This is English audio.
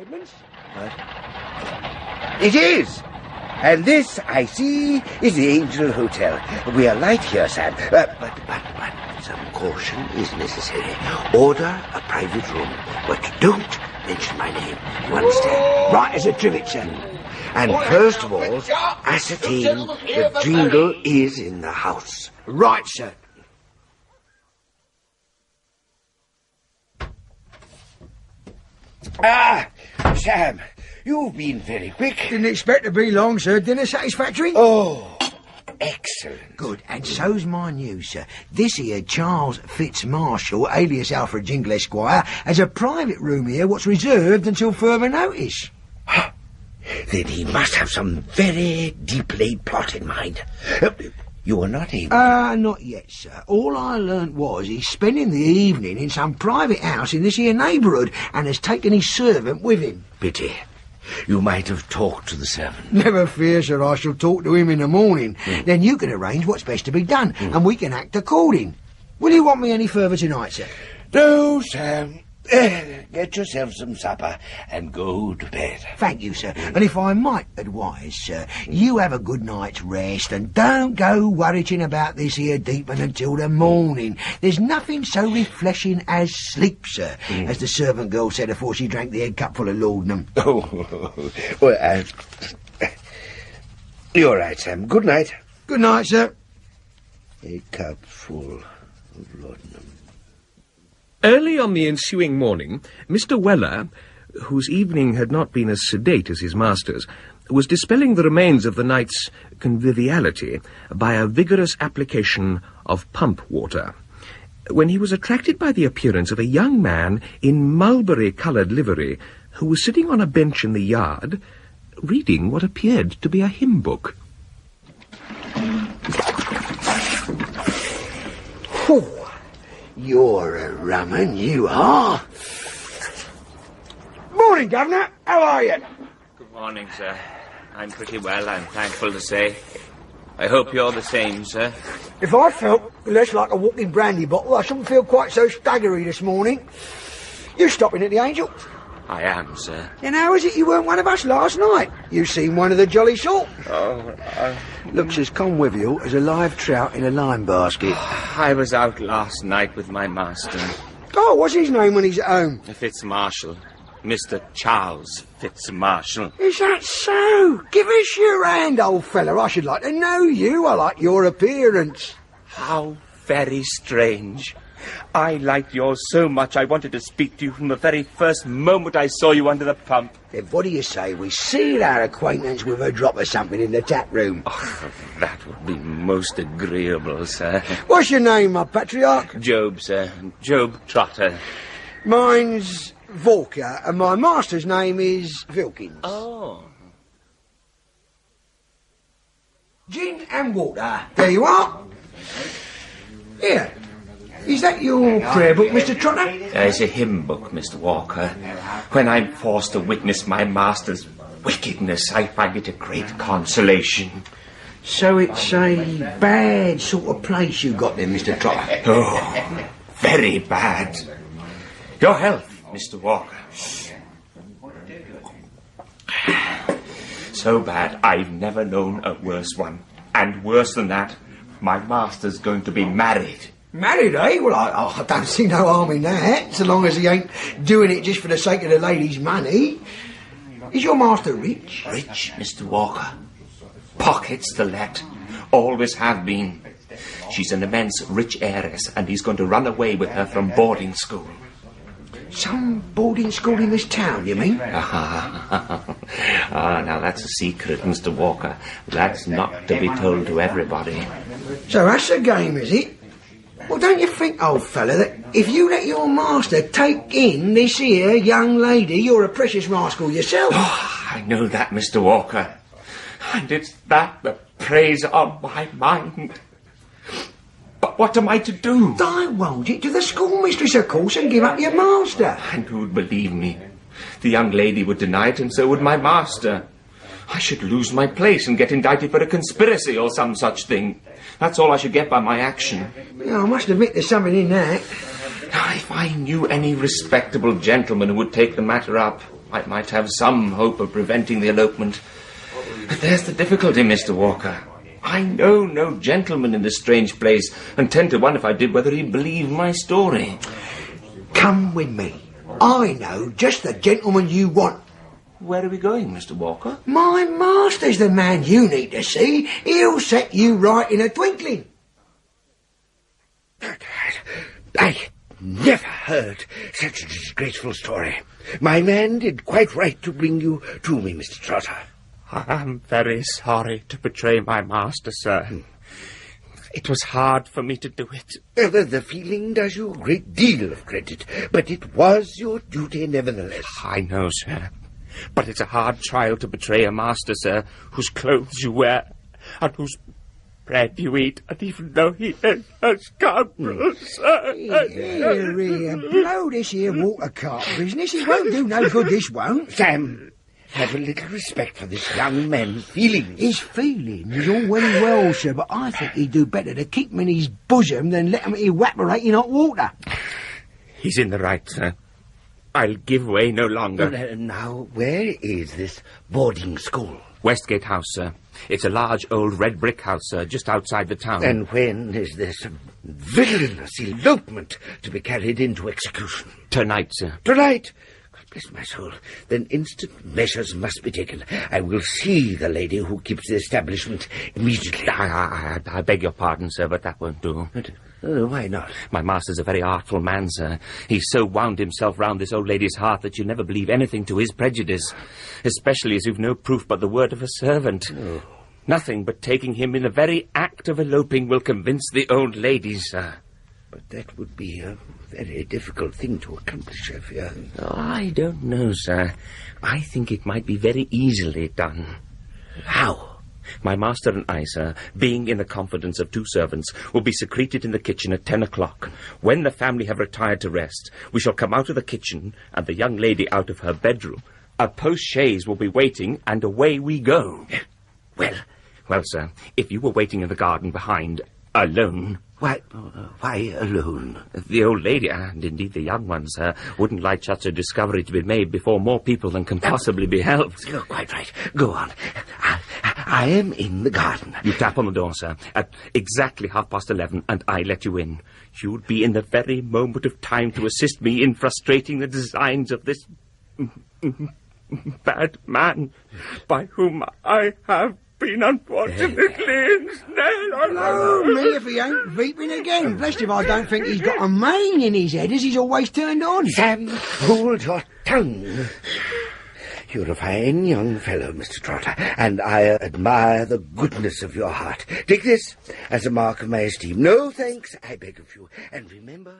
Goodman's? It is. And this, I see, is the Angel Hotel. We are light here, Sam. But some caution is necessary. Order a private room, but don't mention my name. You understand? Right as a trivet, sir. And first of all, ascertain that Jingle is in the house. Right, sir. Ah, Sam, you've been very quick. Didn't expect to be long, sir. Dinner satisfactory? Oh, excellent. Good, and so's my news, sir. This here Charles Fitzmarshall, alias Alfred Jingle Esquire, has a private room here what's reserved until further notice. Then he must have some very deep-laid plot in mind. You are not able... Not yet, sir. All I learnt was he's spending the evening in some private house in this here neighbourhood and has taken his servant with him. Pity. You might have talked to the servant. Never fear, sir. I shall talk to him in the morning. Then you can arrange what's best to be done, and we can act according. Will you want me any further tonight, sir? No, Sam. Get yourself some supper and go to bed. Thank you, sir. And if I might advise, sir, you have a good night's rest and don't go worrying about this here deepin' until the morning. There's nothing so refreshing as sleep, sir, as the servant girl said afore she drank the egg cup full of laudanum. Oh, well, you're right, Sam. Good night. Good night, sir. A cup full of laudanum. Early on the ensuing morning, Mr. Weller, whose evening had not been as sedate as his master's, was dispelling the remains of the night's conviviality by a vigorous application of pump water, when he was attracted by the appearance of a young man in mulberry-coloured livery who was sitting on a bench in the yard, reading what appeared to be a hymn book. You're a rum un, you are. Morning, Governor. How are you? Good morning, sir. I'm pretty well, I'm thankful to say. I hope you're the same, sir. If I felt less like a walking brandy bottle, I shouldn't feel quite so staggery this morning. You stopping at the Angel? I am, sir. Then how is it you weren't one of us last night? You seemed one of the jolly sort. Looks as convivial as a live trout in a lime basket. I was out last night with my master. Oh, what's his name when he's at home? Fitzmarshall. Mr. Charles Fitzmarshall. Is that so? Give us your hand, old fella. I should like to know you. I like your appearance. How very strange. I liked yours so much I wanted to speak to you from the very first moment I saw you under the pump. Then what do you say we seal our acquaintance with a drop of something in the tap room? Oh, that would be most agreeable, sir. What's your name, my patriarch? Job, sir. Job Trotter. Mine's Volker, and my master's name is Vilkins. Oh. Gin and water. There you are. Here. Is that your prayer book, Mr. Trotter? It's a hymn book, Mr. Walker. When I'm forced to witness my master's wickedness, I find it a great consolation. So it's a bad sort of place you got there, Mr. Trotter? Oh, very bad. Your health, Mr. Walker. So bad, I've never known a worse one. And worse than that, my master's going to be married. Married, eh? Well, I don't see no harm in that, so long as he ain't doing it just for the sake of the lady's money. Is your master rich? Rich, Mr. Walker. Pockets to let. Always have been. She's an immense rich heiress, and he's going to run away with her from boarding school. Some boarding school in this town, you mean? Now that's a secret, Mr. Walker. That's not to be told to everybody. So that's the game, is it? Well, don't you think, old fella, that if you let your master take in this here young lady, you're a precious rascal yourself? Oh, I know that, Mr. Walker. And it's that that preys on my mind. But what am I to do? Divulge it to the schoolmistress, of course, and give up your master. And who'd believe me? The young lady would deny it, and so would my master. I should lose my place and get indicted for a conspiracy or some such thing. That's all I should get by my action. Yeah, I must admit there's something in that. Now, if I knew any respectable gentleman who would take the matter up, I might have some hope of preventing the elopement. But there's the difficulty, Mr. Walker. I know no gentleman in this strange place, and 10 to 1 if I did whether he'd believe my story. Come with me. I know just the gentleman you want. Where are we going, Mr. Walker? My master's the man you need to see. He'll set you right in a twinkling. I never heard such a disgraceful story. My man did quite right to bring you to me, Mr. Trotter. I am very sorry to betray my master, sir. It was hard for me to do it. The feeling does you a great deal of credit, but it was your duty nevertheless. I know, sir. But it's a hard trial to betray a master, sir, whose clothes you wear, and whose bread you eat, and even though he is a scoundrel, sir. Here, blow this here water cart business. It won't do no good, this won't. Sam, have a little respect for this young man's feelings. His feelings all very well, sir, but I think he'd do better to keep them in his bosom than let them evaporate in hot water. He's in the right, sir. I'll give way no longer. Now, where is this boarding school? Westgate House, sir. It's a large old red brick house, sir, just outside the town. And when is this villainous elopement to be carried into execution? Tonight, sir. Tonight? God bless my soul. Then instant measures must be taken. I will see the lady who keeps the establishment immediately. I beg your pardon, sir, but that won't do. Why not? My master's a very artful man, sir. He's so wound himself round this old lady's heart that you never believe anything to his prejudice, especially as you've no proof but the word of a servant. Oh. Nothing but taking him in the very act of eloping will convince the old lady, sir. But that would be a very difficult thing to accomplish, I fear. Oh, I don't know, sir. I think it might be very easily done. How? My master and I, sir, being in the confidence of 2 servants, will be secreted in the kitchen at 10 o'clock. When the family have retired to rest, we shall come out of the kitchen and the young lady out of her bedroom. A post-chaise will be waiting, and away we go. Well, sir, if you were waiting in the garden behind, alone... Why alone? The old lady, and indeed the young ones, sir, wouldn't like such a discovery to be made before more people than can possibly be helped. You're quite right. Go on. I am in the garden. You tap on the door, sir, at exactly 11:30, and I let you in. You'd be in the very moment of time to assist me in frustrating the designs of this bad man by whom I have been unfortunately ensnared. Blow me if he ain't weeping again. Blessed if I don't think he's got a mane in his head as he's always turned on. Sam, hold your tongue. You're a fine young fellow, Mr. Trotter, and I admire the goodness of your heart. Take this as a mark of my esteem. No thanks, I beg of you. And remember...